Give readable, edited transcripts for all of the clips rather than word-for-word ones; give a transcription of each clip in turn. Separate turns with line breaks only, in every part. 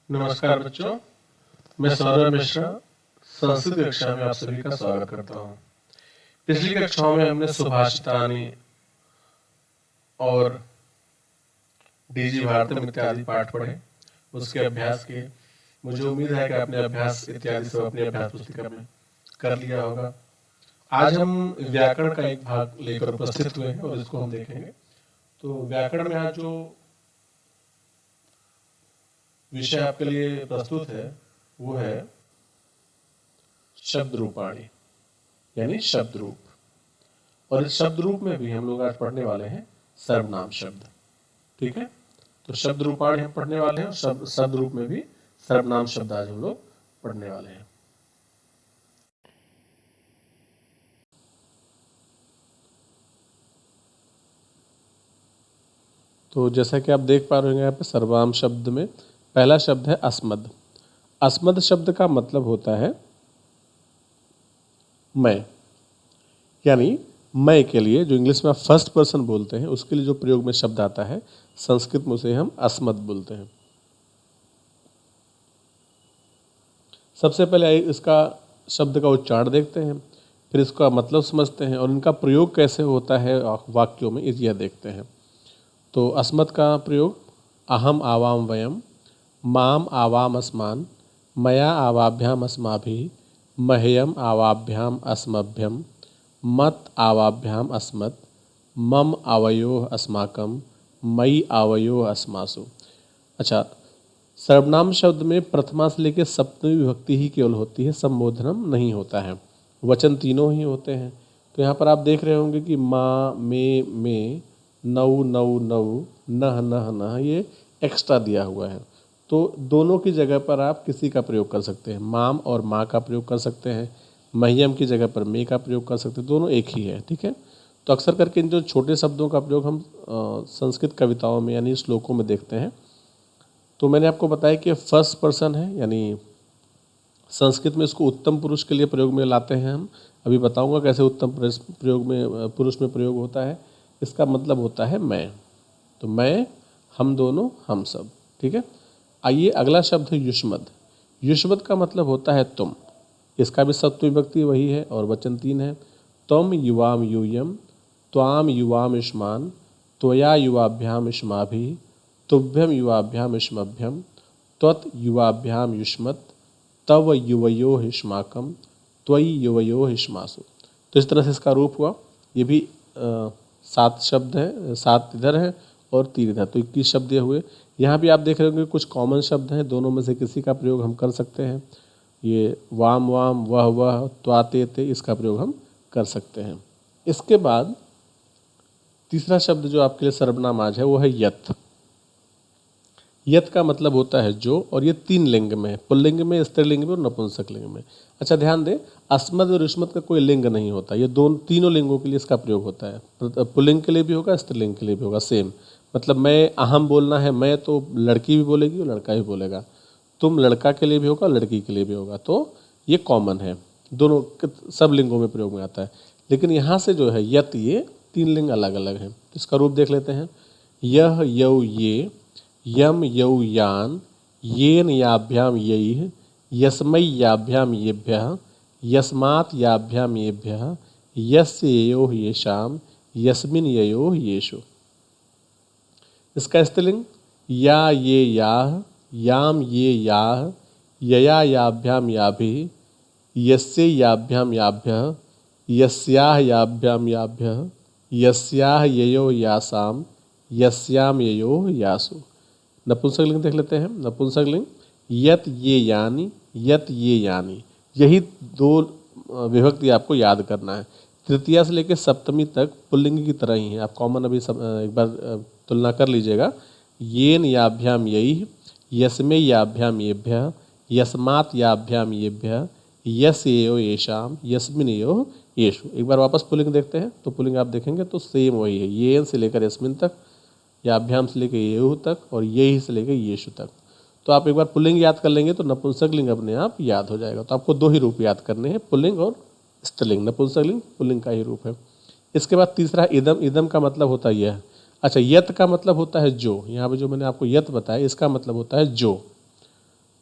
नमस्कार बच्चों, मैं सौरभ मिश्रा संस्कृत कक्षा में आप सभी का स्वागत करता हूँ। पिछली कक्षाओं में हमने सुभाषितानी और डीजी भारतम इत्यादि पाठ पढ़े, उसके अभ्यास किए। मुझे उम्मीद है कि आपने अभ्यास इत्यादि सब अपनी अभ्यास पुस्तिका में कर लिया होगा। आज हम व्याकरण का एक भाग लेकर उपस्थित हुए हैं और इसको हम देखेंगे। तो व्याकरण में आज जो विषय आपके लिए प्रस्तुत है वो है शब्द रूपाणी यानी शब्द रूप। और इस शब्द रूप में भी हम लोग आज पढ़ने वाले हैं सर्वनाम शब्द। ठीक है, तो शब्द रूपाणी हम पढ़ने वाले हैं और शब्द रूप में भी सर्वनाम शब्द आज हम लोग पढ़ने वाले हैं। तो जैसा कि आप देख पा रहे हैं यहाँ पे सर्वनाम शब्द में पहला शब्द है अस्मद। अस्मद शब्द का मतलब होता है मैं, यानी मैं के लिए जो इंग्लिश में आप फर्स्ट पर्सन बोलते हैं उसके लिए जो प्रयोग में शब्द आता है संस्कृत में उसे हम अस्मद बोलते हैं। सबसे पहले इसका शब्द का उच्चारण देखते हैं, फिर इसका मतलब समझते हैं और इनका प्रयोग कैसे होता है वाक्यों में यह देखते हैं। तो अस्मद का प्रयोग अहम आवाम वयम, माम आवाम अस्मान, मया आवाभ्याम अस्माभिः, मह्यम आवाभ्याम अस्मभ्यम, मत आवाभ्याम अस्मत्, मम आवयोः अस्माकं, मयि आवयोः अस्मासु। अच्छा, सर्वनाम शब्द में प्रथमा से लेकर सप्तमी विभक्ति ही केवल होती है, संबोधनम नहीं होता है, वचन तीनों ही होते हैं। तो यहाँ पर आप देख रहे होंगे कि माँ, में, नौ नौ नौ, नह नह नह, ये एक्स्ट्रा दिया हुआ है। तो दोनों की जगह पर आप किसी का प्रयोग कर सकते हैं, माम और माँ का प्रयोग कर सकते हैं, मह्यम की जगह पर मे का प्रयोग कर सकते हैं, दोनों एक ही है। ठीक है, तो अक्सर करके इन जो छोटे शब्दों का प्रयोग हम संस्कृत कविताओं में यानी श्लोकों में देखते हैं। तो मैंने आपको बताया कि फर्स्ट पर्सन है, यानी संस्कृत में इसको उत्तम पुरुष के लिए प्रयोग में लाते हैं हम। अभी बताऊंगा कैसे उत्तम प्रयोग में पुरुष में प्रयोग होता है। इसका मतलब होता है मैं, तो मैं, हम दोनों, हम सब। ठीक है, आइए अगला शब्द है युष्मद। युष्मद का मतलब होता है तुम। इसका भी सप्तमी विभक्ति वही है और वचन तीन है। त्वम युवाम यूयम, त्वाम युवाम युष्मान, त्वया युवाभ्याम युष्माभिः, तुभ्यम युवाभ्याम युष्मभ्यम, त्वत् युवाभ्याम युष्मत्, तव युवयोः युष्माकं, त्वयि युवयोः युष्मासु। तो इस तरह से इसका रूप हुआ। ये भी 7 शब्द है, 7 इधर है और 3 इधर, तो 21 शब्द ये हुए। यहाँ भी आप देख रहे होंगे कुछ कॉमन शब्द हैं, दोनों में से किसी का प्रयोग हम कर सकते हैं। ये वाम वाम, वह, त्वाते ते, इसका प्रयोग हम कर सकते हैं। इसके बाद तीसरा शब्द जो आपके लिए सर्वनाम आज है वो है यत। यत का मतलब होता है जो, और ये 3 लिंग में, पुल्लिंग में, स्त्रीलिंग में और नपुंसक लिंग में। अच्छा ध्यान दें, अस्मद और युष्मद का कोई लिंग नहीं होता, ये तीनों लिंगों के लिए इसका प्रयोग होता है। पुल्लिंग के लिए भी होगा, स्त्रीलिंग के लिए भी होगा। सेम मतलब मैं अहम बोलना है, मैं तो लड़की भी बोलेगी और लड़का भी बोलेगा। तुम लड़का के लिए भी होगा, लड़की के लिए भी होगा। तो ये कॉमन है, दोनों सब लिंगों में प्रयोग में आता है। लेकिन यहाँ से जो है यत, ये 3 लिंग अलग अलग हैं। इसका रूप देख लेते हैं। यह यौ ये, यम यौ यान, येन याभ्याम यैः, यस्मै याभ्याम येभ्यः, यस्मात् याभ्याम येभ्यः, यस्य ययोः येषाम्, यस्मिन् ययोः येषु। इसका स्त्रीलिंग या ये याः, याम ये याः, यया याभ्याम याभिः, यस्य याभ्याम याभ्यः, यस्याः याभ्याम याभ्यः, यस्याः ययोः यासाम्, यस्याम ययोः यासु। नपुंसक लिंग देख लेते हैं। नपुंसक लिंग यत ये यानी, यत ये यानी, यही 2 विभक्ति आपको याद करना है। तृतीया से लेकर सप्तमी तक पुल्लिंग की तरह ही है। आप कॉमन अभी एक बार तुलना कर लीजिएगा। येन याभ्याम यैः, यस्मै याभ्याम येभ्यः, यस्मात् याभ्याम येभ्यः, यस्य ययोः येषाम्, यस्मिन् ययोः येषु। एक बार वापस पुल्लिंग देखते हैं, तो पुल्लिंग आप देखेंगे तो सेम वही है, येन से लेकर यस्मिन तक, याभ्याम से लेकर येहु तक और यही से लेकर येषु तक। तो आप एक बार पुल्लिंग याद कर लेंगे तो नपुंसक लिंग अपने आप याद हो जाएगा। तो आपको 2 ही रूप याद करने हैं, पुल्लिंग और स्त्रीलिंग। नपुंसक लिंग पुल्लिंग का ही रूप है। इसके बाद तीसरा इदम। इदम का मतलब होता है यह। अच्छा, यत का मतलब होता है जो। यहाँ पे जो मैंने आपको यत बताया इसका मतलब होता है जो।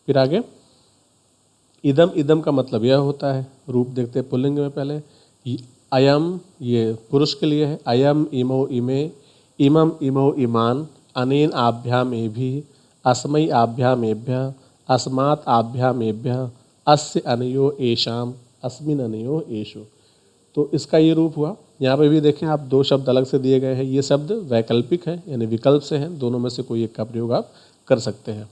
फिर आगे इदम, इदम का मतलब यह होता है, रूप देखते हैं पुल्लिंग में पहले। अयम ये पुरुष के लिए है, अयम इमो इमे, इमम इमो इमान, अनेन आभ्याम एभि, अस्मै आभ्याम एभ्य, अस्मात् आभ्याम एभ्य, अस्य अनयो एषाम, अस्मिन अनयो एषु। तो इसका ये रूप हुआ। यहाँ पे भी देखें आप, दो शब्द अलग से दिए गए हैं, ये शब्द वैकल्पिक है यानी विकल्प से हैं, दोनों में से कोई एक का प्रयोग आप कर सकते हैं।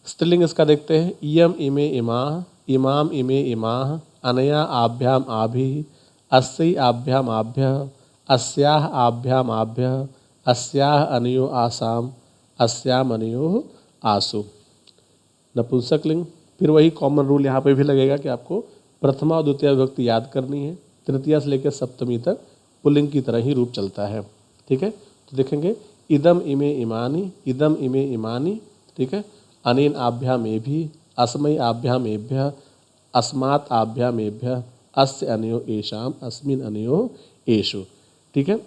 स्त्रीलिंग इसका देखते हैं, इयम इमे इमाह, इमाम इमे इमाह, अनया आभ्याम आभि, अस्यै आभ्याम आभ्य, अस्याह आभ्याम आभ्य, अस्याह अनयो आसाम, अस्याम अनयो आसु। नपुंसकलिंग, फिर वही कॉमन रूल यहाँ पे भी लगेगा कि आपको प्रथमा और द्वितीय विभक्ति याद करनी है, तृतीया से लेकर सप्तमी तक पुल्लिंग की तरह ही रूप चलता है। ठीक है, तो देखेंगे इदम इमे इमानी, इदम इमे इमानी, ठीक है, अनेन आभ्याम एभि, अस्मै आभ्याम एभ्य, अस्मात् आभ्याम एभ्य, अस्य अनयो एषाम, अस्मिन अनयो एषु। ठीक है।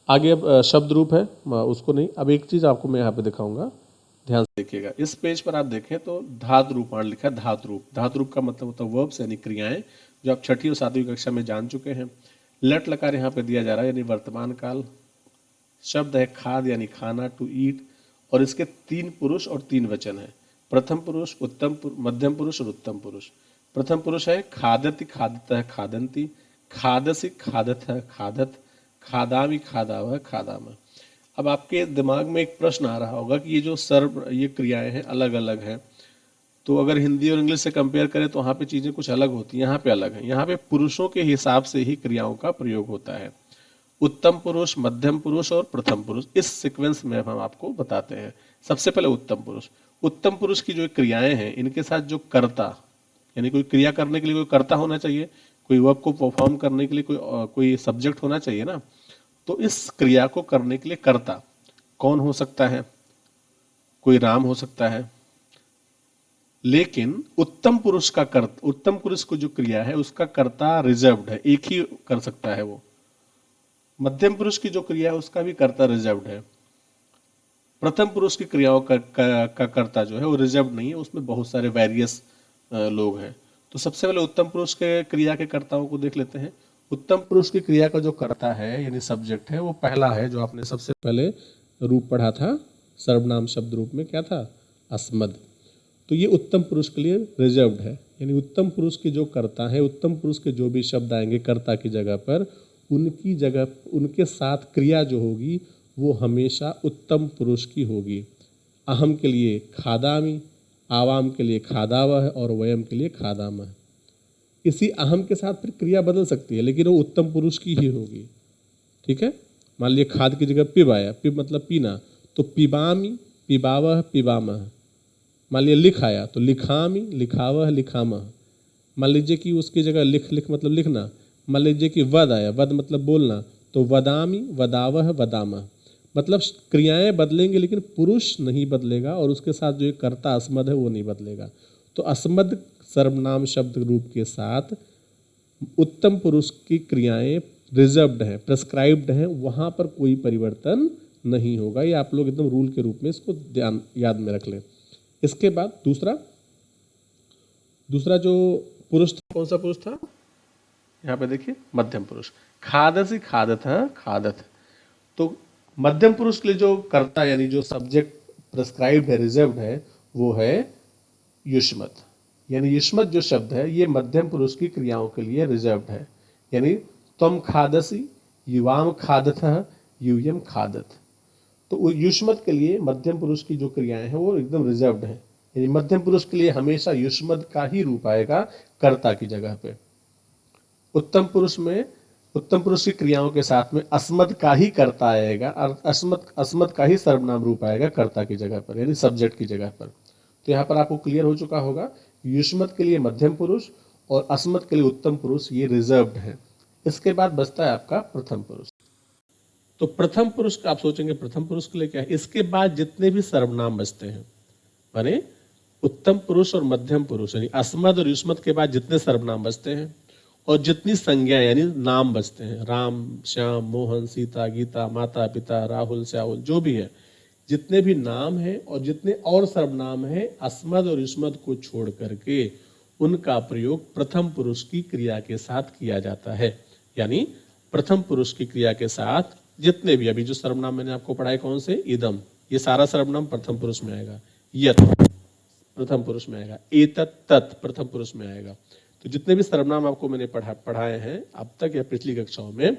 आगे अब शब्द रूप है, उसको नहीं, अब एक चीज़ आपको मैं यहाँ पे दिखाऊंगा, ध्यान से देखिएगा। इस पेज पर आप देखें तो धातु रूपाण लिखा है, धातु रूप। धातु रूप का मतलब होता है वर्ब्स यानी क्रियाएं, जो आप छठी और सातवीं कक्षा में जान चुके हैं। लट लकार यहाँ पे दिया जा रहा है यानी वर्तमान काल। शब्द है खाद यानी खाना, टू ईट, और इसके 3 पुरुष और 3 वचन है। प्रथम पुरुष, मध्यम पुरुष और उत्तम पुरुष। प्रथम पुरुष है खादति खादतः खादंती, खादसि खादतः खादत, खादामि खादावः खादामः। अब आपके दिमाग में एक प्रश्न आ रहा होगा कि ये जो सर्व, ये क्रियाएं हैं अलग अलग हैं, तो अगर हिंदी और इंग्लिश से कंपेयर करें तो वहाँ पे चीज़ें कुछ अलग होती हैं, यहाँ पे अलग है। यहाँ पे पुरुषों के हिसाब से ही क्रियाओं का प्रयोग होता है। उत्तम पुरुष, मध्यम पुरुष और प्रथम पुरुष, इस सीक्वेंस में हम आपको बताते हैं। सबसे पहले उत्तम पुरुष। उत्तम पुरुष की जो क्रियाएं हैं, इनके साथ जो कर्ता, यानी कोई क्रिया करने के लिए कोई कर्ता होना चाहिए, कोई वर्ब को परफॉर्म करने के लिए कोई सब्जेक्ट होना चाहिए ना। तो इस क्रिया को करने के लिए कर्ता कौन हो सकता है? कोई राम हो सकता है, लेकिन उत्तम पुरुष का कर्ता, उत्तम पुरुष को जो क्रिया है उसका कर्ता रिजर्व्ड है, एक ही कर सकता है वो। मध्यम पुरुष की जो क्रिया है उसका भी कर्ता रिजर्व्ड है। प्रथम पुरुष की क्रियाओं का कर्ता जो है वो रिजर्व्ड नहीं है, उसमें बहुत सारे वेरियस लोग हैं। तो सबसे पहले उत्तम पुरुष के क्रिया के कर्ताओं को देख लेते हैं। उत्तम पुरुष की क्रिया का जो कर्ता है यानी सब्जेक्ट है, वो पहला है जो आपने सबसे पहले रूप पढ़ा था सर्वनाम शब्द रूप में, क्या था? अस्मद। तो ये उत्तम पुरुष के लिए रिजर्व्ड है, यानी उत्तम पुरुष के जो कर्ता है, उत्तम पुरुष के जो भी शब्द आएंगे कर्ता की जगह पर, उनकी जगह, उनके साथ क्रिया जो होगी वो हमेशा उत्तम पुरुष की होगी। अहम के लिए खादामी, आवाम के लिए खादावह और वयम के लिए खादामह। इसी अहम के साथ फिर क्रिया बदल सकती है, लेकिन वो उत्तम पुरुष की ही होगी। ठीक है, मान लिया खाद की जगह पिब आया, पिब मतलब पीना, तो पिबामी, पिबावह, पिबामह। मान लिया लिख आया तो लिखामी, लिखावह, लिखामह। मान लीजिए कि उसकी जगह लिख, लिख मतलब लिखना। मान लीजिए कि वद आया, वद मतलब बोलना, तो वदामी, वदावह, वदामह। मतलब क्रियाएं बदलेंगे लेकिन पुरुष नहीं बदलेगा, और उसके साथ जो एक कर्ता अस्मद है वो नहीं बदलेगा। तो अस्मद सर्वनाम शब्द रूप के साथ उत्तम पुरुष की क्रियाएं रिजर्व्ड हैं, प्रेस्क्राइब्ड हैं, वहाँ पर कोई परिवर्तन नहीं होगा। ये आप लोग एकदम रूल के रूप में इसको ध्यान याद में रख लें। इसके बाद दूसरा जो पुरुष था, कौन सा पुरुष था? यहाँ पे देखिए मध्यम पुरुष। खादसी खादत है, खादत। तो मध्यम पुरुष के लिए जो कर्ता यानी जो सब्जेक्ट प्रेस्क्राइब्ड है, रिजर्व्ड है, वो है युष्मत। यानी युष्मत जो शब्द है ये मध्यम पुरुष की क्रियाओं के लिए रिजर्व्ड है। यानी तुम खादसी, युवाम खादतः, यूयम खादत। तो युष्मत के लिए मध्यम पुरुष की जो क्रियाएं हैं वो एकदम रिजर्व्ड है। यानी मध्यम पुरुष के लिए हमेशा युष्मत का ही रूप आएगा कर्ता की जगह पे। उत्तम पुरुष की क्रियाओं के साथ में अस्मद का ही कर्ता आएगा, और अस्मद का ही सर्वनाम रूप आएगा कर्ता की जगह पर, यानी सब्जेक्ट की जगह पर। तो यहाँ पर आपको क्लियर हो चुका होगा, युष्मत के लिए मध्यम पुरुष और अस्मद के लिए उत्तम पुरुष ये रिजर्व्ड है। इसके बाद बचता है आपका प्रथम पुरुष। तो प्रथम पुरुष का आप सोचेंगे प्रथम पुरुष के लिए क्या है? इसके बाद जितने भी सर्वनाम बचते हैं, माने उत्तम पुरुष और मध्यम पुरुष यानी अस्मद और युष्मत के बाद जितने सर्वनाम बचते हैं और जितनी संज्ञा यानी नाम बचते हैं, राम, श्याम, मोहन, सीता, गीता, माता, पिता, राहुल, श्याहुल, जो भी है, जितने भी नाम हैं और जितने और सर्वनाम हैं अस्मद और युष्मद को छोड़ करके उनका प्रयोग प्रथम पुरुष की क्रिया के साथ किया जाता है। यानी प्रथम पुरुष की क्रिया के साथ जितने भी, अभी जो सर्वनाम मैंने आपको पढ़ाए कौन से, इदम, ये सारा सर्वनाम प्रथम पुरुष में आएगा। यत प्रथम पुरुष में आएगा। एतत् तत् प्रथम पुरुष में आएगा। तो जितने भी सर्वनाम आपको मैंने पढ़ाए हैं अब तक या पिछली कक्षाओं में,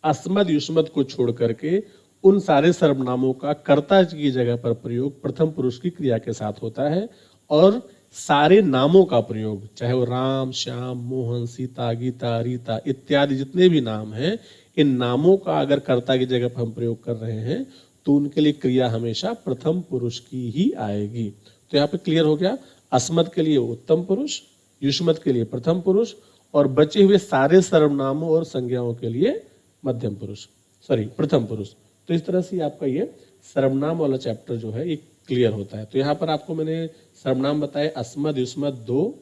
अस्मद युष्मद को छोड़ करके उन सारे सर्वनामों का कर्ता की जगह पर प्रयोग प्रथम पुरुष की क्रिया के साथ होता है। और सारे नामों का प्रयोग, चाहे वो राम, श्याम, मोहन, सीता, गीता, रीता इत्यादि जितने भी नाम हैं, इन नामों का अगर कर्ता की जगह पर हम प्रयोग कर रहे हैं तो उनके लिए क्रिया हमेशा प्रथम पुरुष की ही आएगी। तो यहाँ पे क्लियर हो गया, अस्मद के लिए उत्तम पुरुष, युष्मद के लिए प्रथम पुरुष और बचे हुए सारे सर्वनामों और संज्ञाओं के लिए मध्यम पुरुष, प्रथम पुरुष। तो इस तरह से आपका ये सर्वनाम वाला चैप्टर जो है ये क्लियर होता है। तो यहाँ पर आपको मैंने सर्वनाम बताए अस्मद युष्मद 2,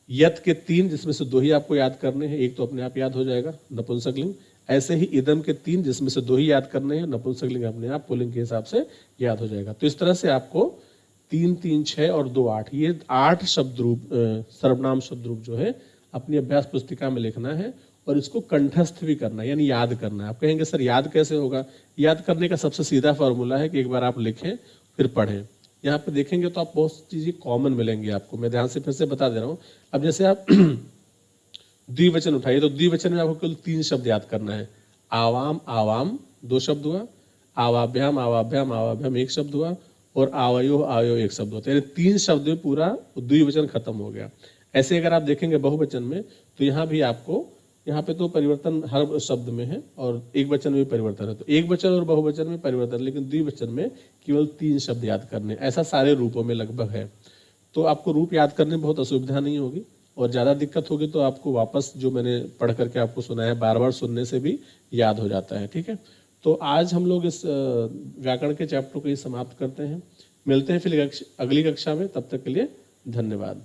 यत के 3 जिसमें से 2 ही आपको याद करने हैं, एक तो अपने आप याद हो जाएगा नपुंसकलिंग। ऐसे ही इदम के 3 जिसमें से 2 ही याद करने हैं, नपुंसकलिंग अपने आप पुल्लिंग के हिसाब से याद हो जाएगा। तो इस तरह से आपको 3 3 6 और 2 8 ये 8 शब्द रूप सर्वनाम शब्द रूप जो है अपनी अभ्यास पुस्तिका में लिखना है और इसको कंठस्थ भी करना है, यानी याद करना है। आप कहेंगे सर याद कैसे होगा? याद करने का सबसे सीधा फॉर्मूला है कि एक बार आप लिखें फिर पढ़ें। यहाँ पे देखेंगे तो आप बहुत चीजें कॉमन मिलेंगी आपको। मैं ध्यान से फिर से बता दे रहा हूँ। अब जैसे आप द्विवचन उठाइए तो द्विवचन में आपको केवल 3 शब्द याद करना है। आवाम आवाम 2 शब्द हुआ, आवाभ्याम आवाभ्याम आवाभ्याम 1 शब्द हुआ और आवयो आवयो 1 शब्द हुआ। यानी 3 शब्द में पूरा द्विवचन खत्म हो गया। ऐसे अगर आप देखेंगे बहुवचन में तो यहाँ भी आपको, यहाँ पे तो परिवर्तन हर शब्द में है और एक वचन में भी परिवर्तन है। तो एक वचन और बहुवचन में परिवर्तन, लेकिन द्विवचन में केवल 3 शब्द याद करने। ऐसा सारे रूपों में लगभग है। तो आपको रूप याद करने में बहुत असुविधा नहीं होगी और ज़्यादा दिक्कत होगी तो आपको वापस जो मैंने पढ़ करके आपको सुनाया बार बार सुनने से भी याद हो जाता है। ठीक है, तो आज हम लोग इस व्याकरण के चैप्टर को ही समाप्त करते हैं। मिलते हैं फिर अगली कक्षा में, तब तक के लिए धन्यवाद।